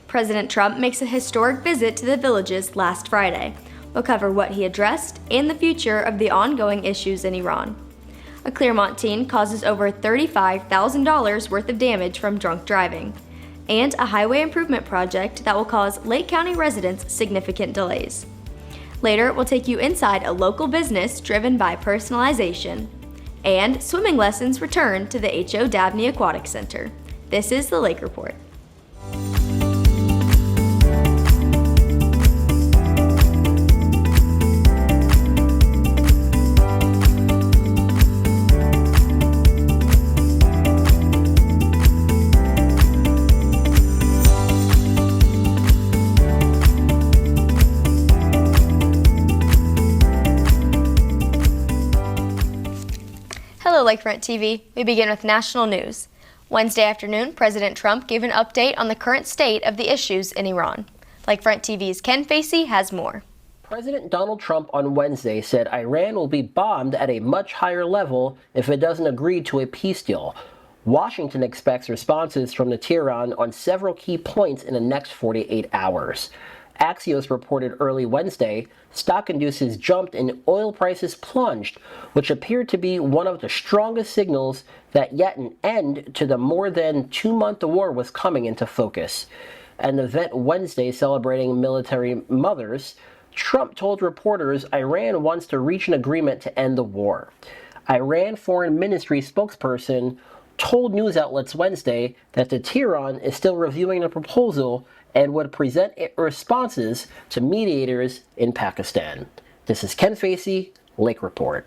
President Trump makes a historic visit to the Villages last Friday. We'll cover what he addressed and the future of the ongoing issues in Iran. A Clermont teen causes over $35,000 worth of damage from drunk driving. And a highway improvement project that will cause Lake County residents significant delays. Later, we'll take you inside a local business driven by personalization. And swimming lessons return to the HO Dabney Aquatic Center. This is the Lake Report. Hello, LakeFront TV. We begin with national news. Wednesday afternoon, President Trump gave an update on the current state of the issues in Iran. LakeFront TV's Ken Facey has more. President Donald Trump on Wednesday said Iran will be bombed at a much higher level if it doesn't agree to a peace deal. Washington expects responses from Tehran on several key points in the next 48 hours. Axios reported early Wednesday, stock induces jumped and oil prices plunged, which appeared to be one of the strongest signals that yet an end to the more than 2-month war was coming into focus. At an event Wednesday celebrating military mothers, Trump told reporters Iran wants to reach an agreement to end the war. Iran Foreign Ministry spokesperson told news outlets Wednesday that Tehran is still reviewing the proposal and would present responses to mediators in Pakistan. This is Ken Facey, Lake Report.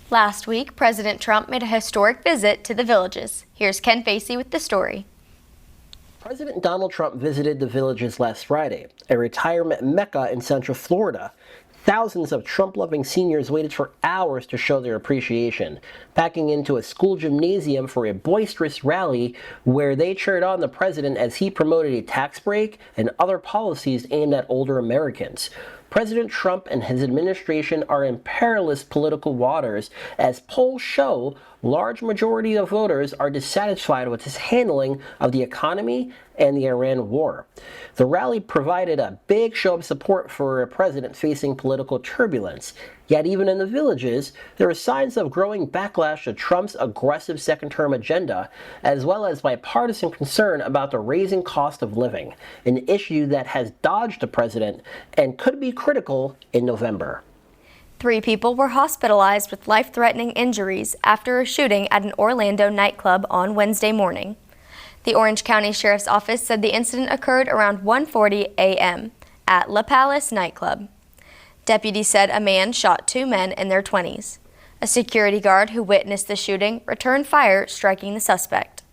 Last week, President Trump made a historic visit to the Villages. Here's Ken Facey with the story. President Donald Trump visited the Villages last Friday, a retirement mecca in Central Florida. Thousands of Trump-loving seniors waited for hours to show their appreciation, packing into a school gymnasium for a boisterous rally where they cheered on the president as he promoted a tax break and other policies aimed at older Americans. President Trump and his administration are in perilous political waters as polls show large majority of voters are dissatisfied with his handling of the economy and the Iran war. The rally provided a big show of support for a president facing political turbulence. Yet even in the Villages, there are signs of growing backlash to Trump's aggressive second-term agenda, as well as bipartisan concern about the raising cost of living, an issue that has dogged the president and could be critical in November. 3 people were hospitalized with life-threatening injuries after a shooting at an Orlando nightclub on Wednesday morning. The Orange County Sheriff's Office said the incident occurred around 1:40 a.m. at La Palace nightclub. Deputies said a man shot 2 men in their 20s. A security guard who witnessed the shooting returned fire, striking the suspect.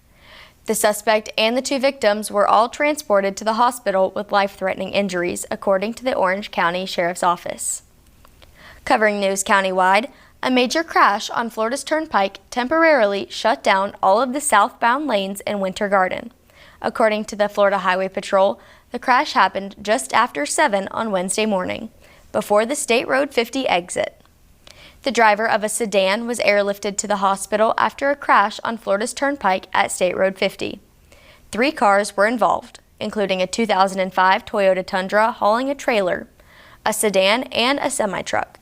The suspect and the 2 victims were all transported to the hospital with life-threatening injuries, according to the Orange County Sheriff's Office. Covering news countywide, a major crash on Florida's Turnpike temporarily shut down all of the southbound lanes in Winter Garden. According to the Florida Highway Patrol, the crash happened just after 7 on Wednesday morning, before the State Road 50 exit. The driver of a sedan was airlifted to the hospital after a crash on Florida's Turnpike at State Road 50. 3 cars were involved, including a 2005 Toyota Tundra hauling a trailer, a sedan, and a semi-truck.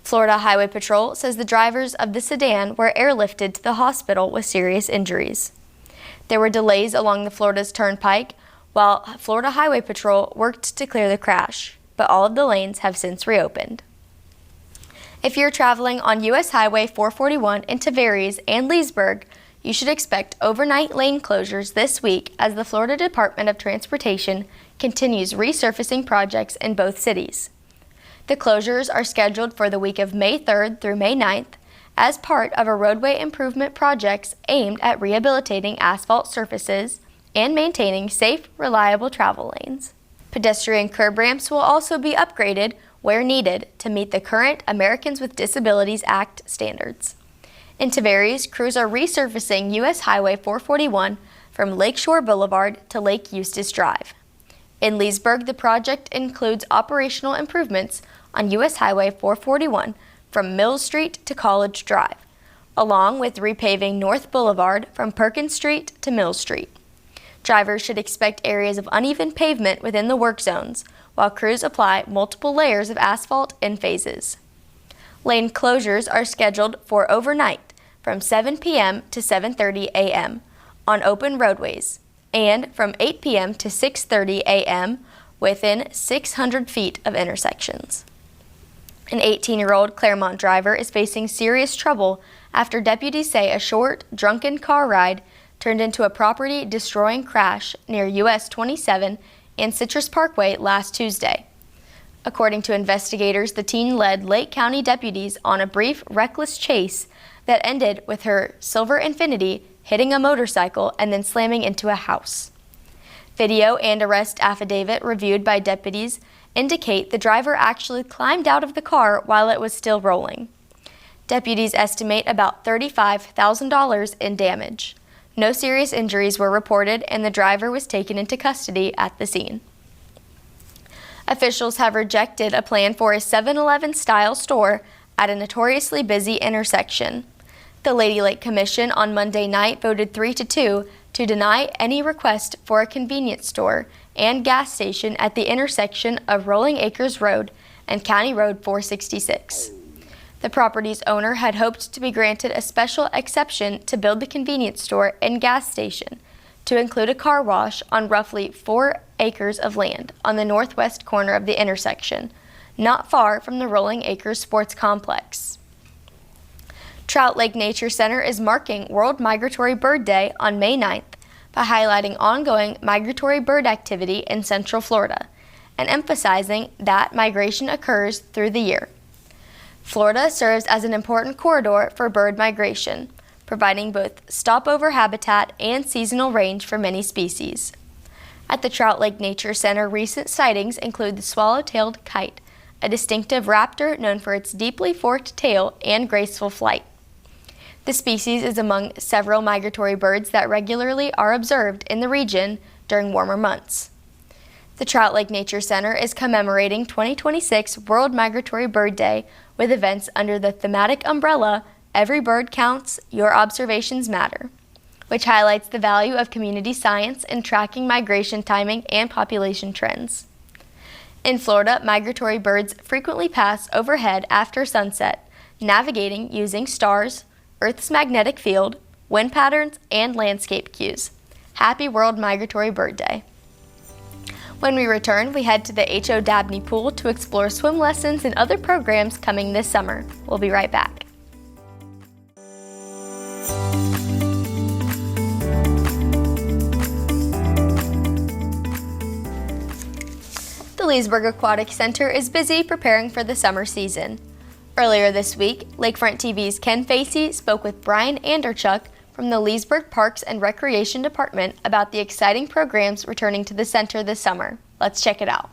Florida Highway Patrol says the drivers of the sedan were airlifted to the hospital with serious injuries. There were delays along the Florida's Turnpike while Florida Highway Patrol worked to clear the crash, but all of the lanes have since reopened. If you're traveling on U.S. Highway 441 into Tavares and Leesburg, you should expect overnight lane closures this week as the Florida Department of Transportation continues resurfacing projects in both cities. The closures are scheduled for the week of May 3rd through May 9th as part of a roadway improvement projects aimed at rehabilitating asphalt surfaces and maintaining safe, reliable travel lanes. Pedestrian curb ramps will also be upgraded where needed to meet the current Americans with Disabilities Act standards. In Tavares, crews are resurfacing U.S. Highway 441 from Lakeshore Boulevard to Lake Eustis Drive. In Leesburg, the project includes operational improvements on U.S. Highway 441 from Mills Street to College Drive, along with repaving North Boulevard from Perkins Street to Mills Street. Drivers should expect areas of uneven pavement within the work zones, while crews apply multiple layers of asphalt in phases. Lane closures are scheduled for overnight from 7 p.m. to 7:30 a.m. on open roadways and from 8 p.m. to 6:30 a.m. within 600 feet of intersections. An 18-year-old Clermont driver is facing serious trouble after deputies say a short, drunken car ride turned into a property-destroying crash near US 27 and Citrus Parkway last Tuesday. According to investigators, the teen led Lake County deputies on a brief, reckless chase that ended with her silver Infiniti hitting a motorcycle and then slamming into a house. Video and arrest affidavit reviewed by deputies indicate the driver actually climbed out of the car while it was still rolling. Deputies estimate about $35,000 in damage. No serious injuries were reported, and the driver was taken into custody at the scene. Officials have rejected a plan for a 7-Eleven-style store at a notoriously busy intersection. The Lady Lake Commission on Monday night voted 3-2 to deny any request for a convenience store and gas station at the intersection of Rolling Acres Road and County Road 466. The property's owner had hoped to be granted a special exception to build the convenience store and gas station to include a car wash on roughly 4 acres of land on the northwest corner of the intersection, not far from the Rolling Acres Sports Complex. Trout Lake Nature Center is marking World Migratory Bird Day on May 9th by highlighting ongoing migratory bird activity in Central Florida and emphasizing that migration occurs through the year. Florida serves as an important corridor for bird migration, providing both stopover habitat and seasonal range for many species. At the Trout Lake Nature Center, recent sightings include the swallow-tailed kite, a distinctive raptor known for its deeply forked tail and graceful flight. The species is among several migratory birds that regularly are observed in the region during warmer months. The Trout Lake Nature Center is commemorating 2026 World Migratory Bird Day with events under the thematic umbrella Every Bird Counts, Your Observations Matter, which highlights the value of community science in tracking migration timing and population trends. In Florida, migratory birds frequently pass overhead after sunset, navigating using stars, Earth's magnetic field, wind patterns, and landscape cues. Happy World Migratory Bird Day. When we return, we head to the H.O. Dabney Pool to explore swim lessons and other programs coming this summer. We'll be right back. The Leesburg Aquatic Center is busy preparing for the summer season. Earlier this week, LakeFront TV's Ken Facey spoke with Brian Anderchuk from the Leesburg Parks and Recreation Department about the exciting programs returning to the center this summer. Let's check it out.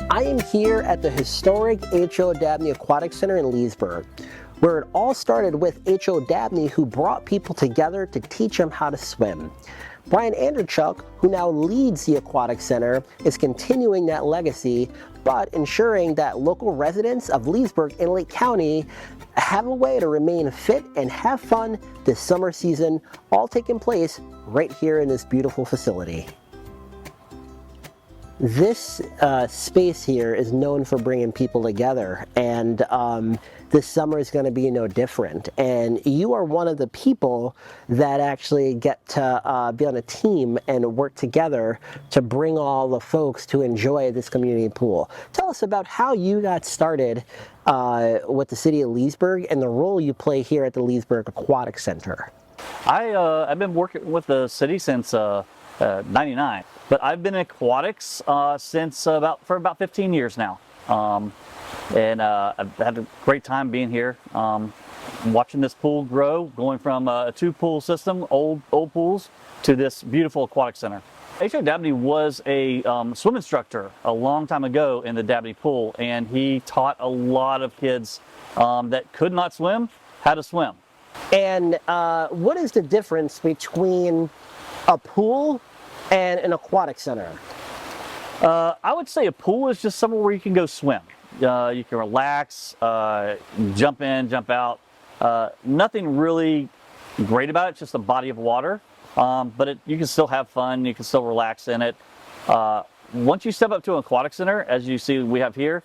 I am here at the historic H.O. Dabney Aquatic Center in Leesburg, where it all started with H.O. Dabney, who brought people together to teach them how to swim. Brian Anderchuk, who now leads the Aquatic Center, is continuing that legacy, but ensuring that local residents of Leesburg and Lake County have a way to remain fit and have fun this summer season, all taking place right here in this beautiful facility. This space here is known for bringing people together, and this summer is going to be no different. And you are one of the people that actually get to be on a team and work together to bring all the folks to enjoy this community pool. Tell us about how you got started with the city of Leesburg and the role you play here at the Leesburg Aquatic Center. I've been working with the city since '99, but I've been in aquatics since for about 15 years now, and I've had a great time being here, watching this pool grow, going from a 2-pool system, old pools, to this beautiful aquatic center. H.O. Dabney was a swim instructor a long time ago in the Dabney pool, and he taught a lot of kids that could not swim how to swim. And what is the difference between a pool and an aquatic center? I would say a pool is just somewhere where you can go swim. You can relax, jump in, jump out. Nothing really great about it, it's just a body of water. But you can still have fun, you can still relax in it. Once you step up to an aquatic center, as you see we have here,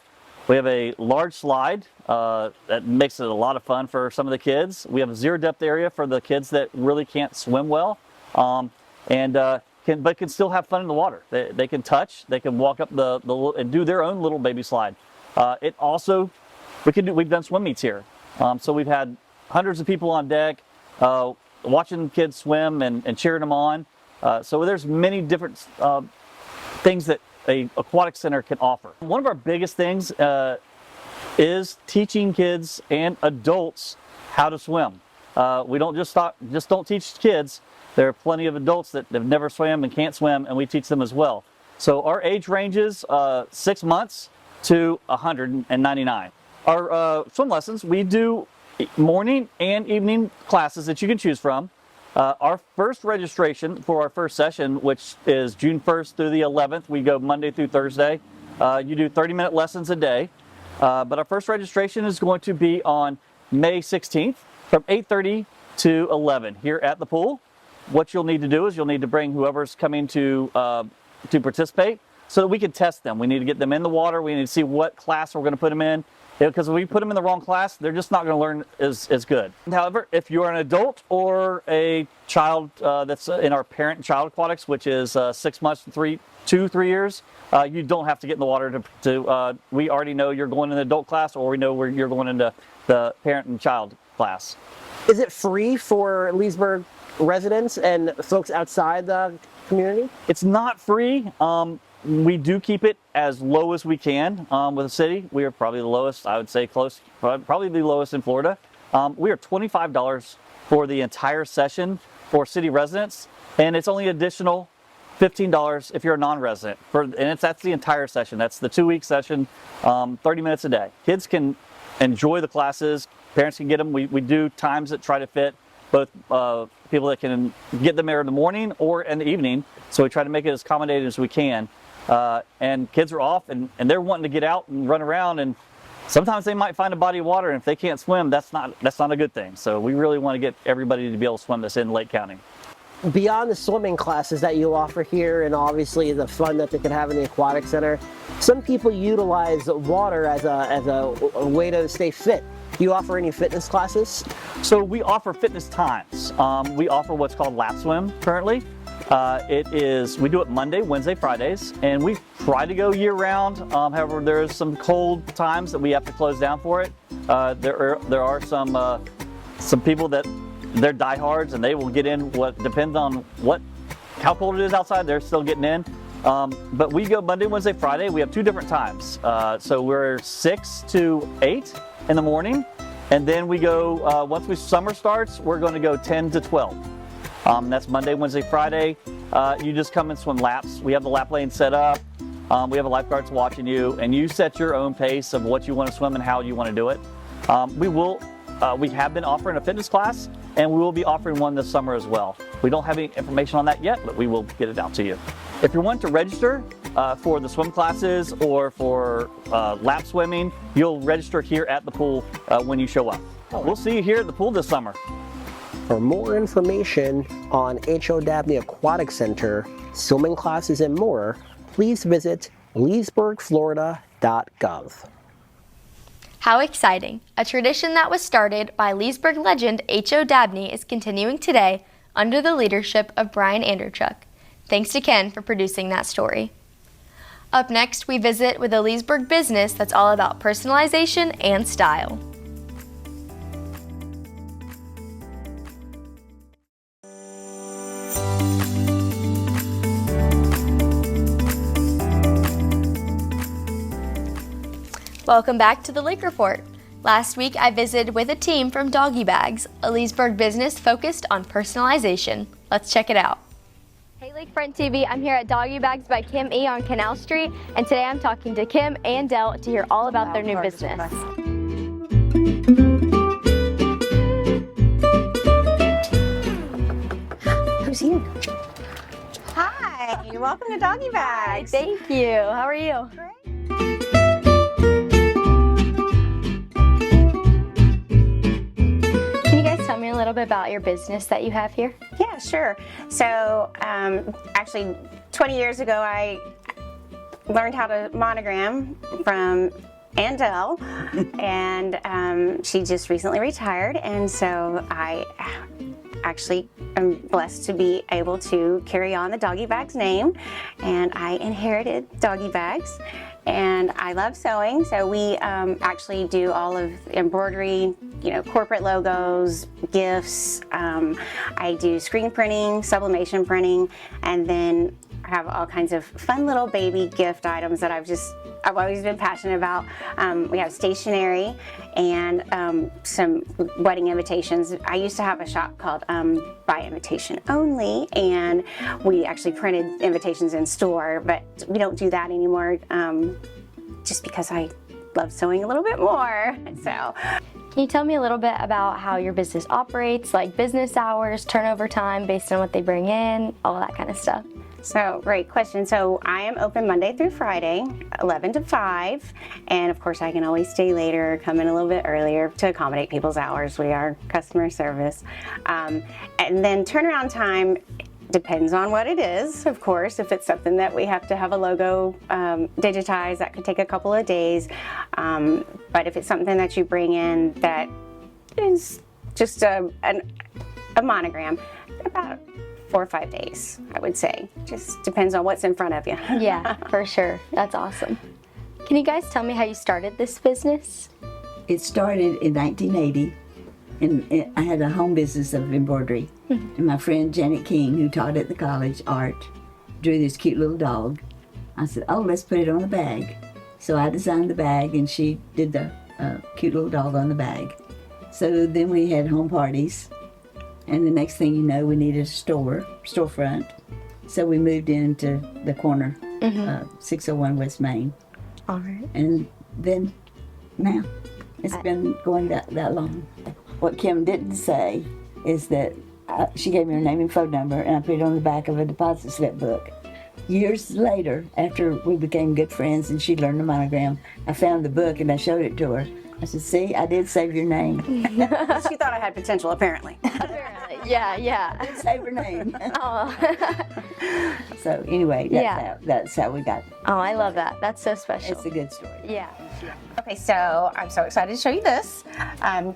we have a large slide that makes it a lot of fun for some of the kids. We have a zero depth area for the kids that really can't swim well, but can still have fun in the water. They can touch, they can walk up and do their own little baby slide. It also, we've done swim meets here. So we've had hundreds of people on deck watching kids swim and cheering them on. So there's many different things that an aquatic center can offer. One of our biggest things is teaching kids and adults how to swim. We don't just don't teach kids. There are plenty of adults that have never swam and can't swim, and we teach them as well. So our age ranges 6 months to 199. Our swim lessons, we do morning and evening classes that you can choose from. Our first registration for our first session, which is June 1st through the 11th, we go Monday through Thursday. You do 30-minute lessons a day. But our first registration is going to be on May 16th from 8:30 to 11 here at the pool. What you'll need to do is you'll need to bring whoever's coming to participate so that we can test them. We need to get them in the water. We need to see what class we're going to put them in. Because if we put them in the wrong class, they're just not going to learn as good. However, if you're an adult or a child that's in our parent and child aquatics, which is 6 months to 3 years, you don't have to get in the water we already know you're going in the adult class, or we know where you're going into the parent and child class. Is it free for Leesburg residents and folks outside the community? It's not free. We do keep it as low as we can with the city. We are probably the lowest, I would say probably the lowest in Florida. We are $25 for the entire session for city residents, and it's only additional $15 if you're a non-resident. That's the entire session. That's the 2-week session, 30 minutes a day. Kids can enjoy the classes, parents can get them. We do times that try to fit both people that can get them there in the morning or in the evening, so we try to make it as accommodating as we can. And kids are off and they're wanting to get out and run around, and sometimes they might find a body of water, and if they can't swim, that's not a good thing. So we really want to get everybody to be able to swim that's in Lake County. Beyond the swimming classes that you offer here, and obviously the fun that they can have in the aquatic center, some people utilize water as a way to stay fit. Do you offer any fitness classes? So we offer fitness times. We offer what's called lap swim currently. We do it Monday, Wednesday, Fridays, and we try to go year round. However, there's some cold times that we have to close down for it. There are some people that they're diehards and they will get in. What depends on how cold it is outside, they're still getting in. But we go Monday, Wednesday, Friday. We have 2 different times. So we're 6 to 8 in the morning, and then we go once summer starts, we're going to go 10 to 12. That's Monday, Wednesday, Friday. You just come and swim laps. We have the lap lane set up. We have a lifeguards watching you, and you set your own pace of what you want to swim and how you want to do it. We have been offering a fitness class, and we will be offering one this summer as well. We don't have any information on that yet, but we will get it out to you. If you want to register for the swim classes or for lap swimming, you'll register here at the pool when you show up. We'll see you here at the pool this summer. For more information on H.O. Dabney Aquatic Center, swimming classes, and more, please visit leesburgflorida.gov. How exciting! A tradition that was started by Leesburg legend H.O. Dabney is continuing today under the leadership of Brian Anderchuk. Thanks to Ken for producing that story. Up next, we visit with a Leesburg business that's all about personalization and style. Welcome back to the Lake Report. Last week, I visited with a team from DoggiBags, a Leesburg business focused on personalization. Let's check it out. Hey LakeFront TV, I'm here at DoggiBags by Kim E on Canal Street, and today I'm talking to Kim and Dell to hear all about their new business. Who's here? Hi. and welcome to DoggiBags. Thank you. How are you? Can you guys tell me a little bit about your business that you have here? Yeah, sure. So actually 20 years ago I learned how to monogram from Andell, and she just recently retired, and so I actually am blessed to be able to carry on the DoggiBags name, and I inherited DoggiBags, and I love sewing, so we actually do all of the embroidery, you know, corporate logos, gifts. I do screen printing, sublimation printing, and then I have all kinds of fun little baby gift items that I've always been passionate about. We have stationery and some wedding invitations. I used to have a shop called By Invitation Only, and we actually printed invitations in store, but we don't do that anymore just because I love sewing a little bit more. So, can you tell me a little bit about how your business operates, like business hours, turnover time based on what they bring in, all that kind of stuff? So, great question. So, I am open Monday through Friday, 11 to 5. And of course, I can always stay later, come in a little bit earlier to accommodate people's hours. We are customer service. And then turnaround time depends on what it is, of course. If it's something that we have to have a logo digitized, that could take a couple of days. But if it's something that you bring in that is just a monogram, about 4 or 5 days, I would say. Just depends on what's in front of you. Yeah, for sure. That's awesome. Can you guys tell me how you started this business? It started in 1980, and I had a home business of embroidery. And my friend Janet King, who taught at the college art, drew this cute little dog. I said, oh, let's put it on a bag. So I designed the bag, and she did the cute little dog on the bag. So then we had home parties. And the next thing you know, we needed a storefront. So we moved into the corner, 601 West Main. All right. And then now, it's been going that long. What Kim didn't say is that she gave me her name and phone number, and I put it on the back of a deposit slip book. Years later, after we became good friends and she learned the monogram, I found the book and I showed it to her. I said, see, I did save your name. She thought I had potential, apparently. Apparently, yeah. I did save her name. Oh. So anyway, that's how we got it. Oh, I love that. That's so special. It's a good story. Yeah. Okay, so I'm so excited to show you this.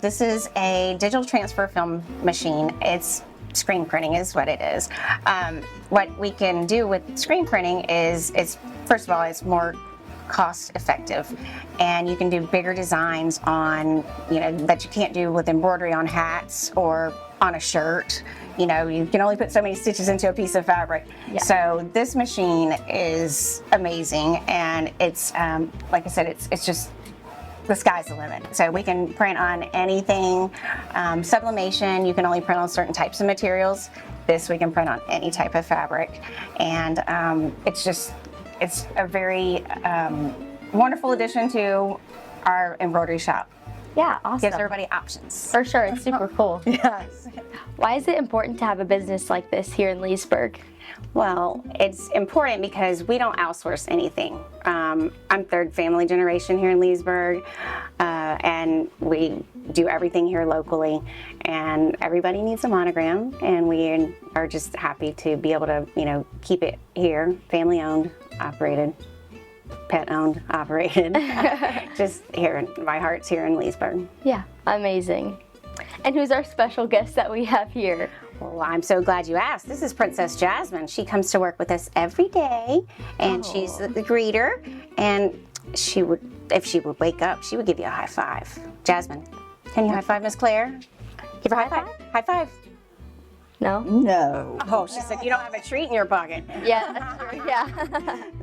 This is a digital transfer film machine. It's screen printing is what it is. What we can do with screen printing is, first of all, it's more cost effective, and you can do bigger designs on, that you can't do with embroidery on hats or on a shirt. You can only put so many stitches into a piece of fabric. Yeah. So this machine is amazing, and it's like I said, it's just the sky's the limit. So we can print on anything. Sublimation, you can only print on certain types of materials. This we can print on any type of fabric, and it's a very wonderful addition to our embroidery shop. Yeah, awesome. Gives everybody options. For sure, it's super cool. Yes. Why is it important to have a business like this here in Leesburg? Well, it's important because we don't outsource anything. I'm third family generation here in Leesburg, and we do everything here locally, and everybody needs a monogram, and we are just happy to be able to, keep it here, family owned, operated, pet owned, operated, just here, my heart's here in Leesburg. Yeah, amazing. And who's our special guest that we have here? Well, I'm so glad you asked. This is Princess Jasmine. She comes to work with us every day, and she's the greeter, and if she would wake up, she would give you a high five. Jasmine, can you high five Miss Claire? Give her a high five. High five. No? No. Oh, she said you don't have a treat in your pocket. Yeah, that's true.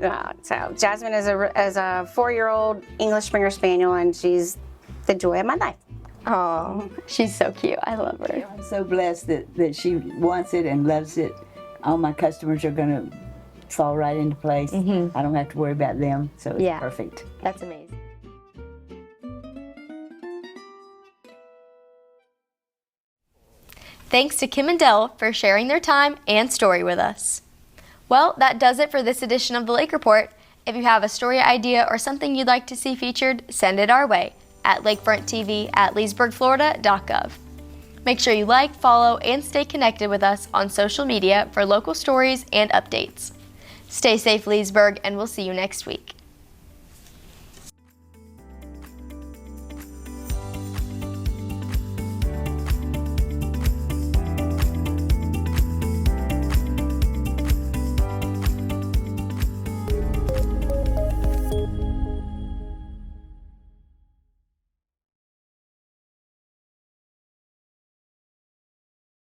Yeah. So Jasmine is a 4-year-old English Springer Spaniel, and she's the joy of my life. Oh, she's so cute. I love her. I'm so blessed that she wants it and loves it. All my customers are going to fall right into place. I don't have to worry about them, so it's perfect. That's amazing. Thanks to Kim and Dell for sharing their time and story with us. Well, that does it for this edition of the Lake Report. If you have a story idea or something you'd like to see featured, send it our way at LakeFrontTV@LeesburgFlorida.gov. Make sure you like, follow, and stay connected with us on social media for local stories and updates. Stay safe, Leesburg, and we'll see you next week.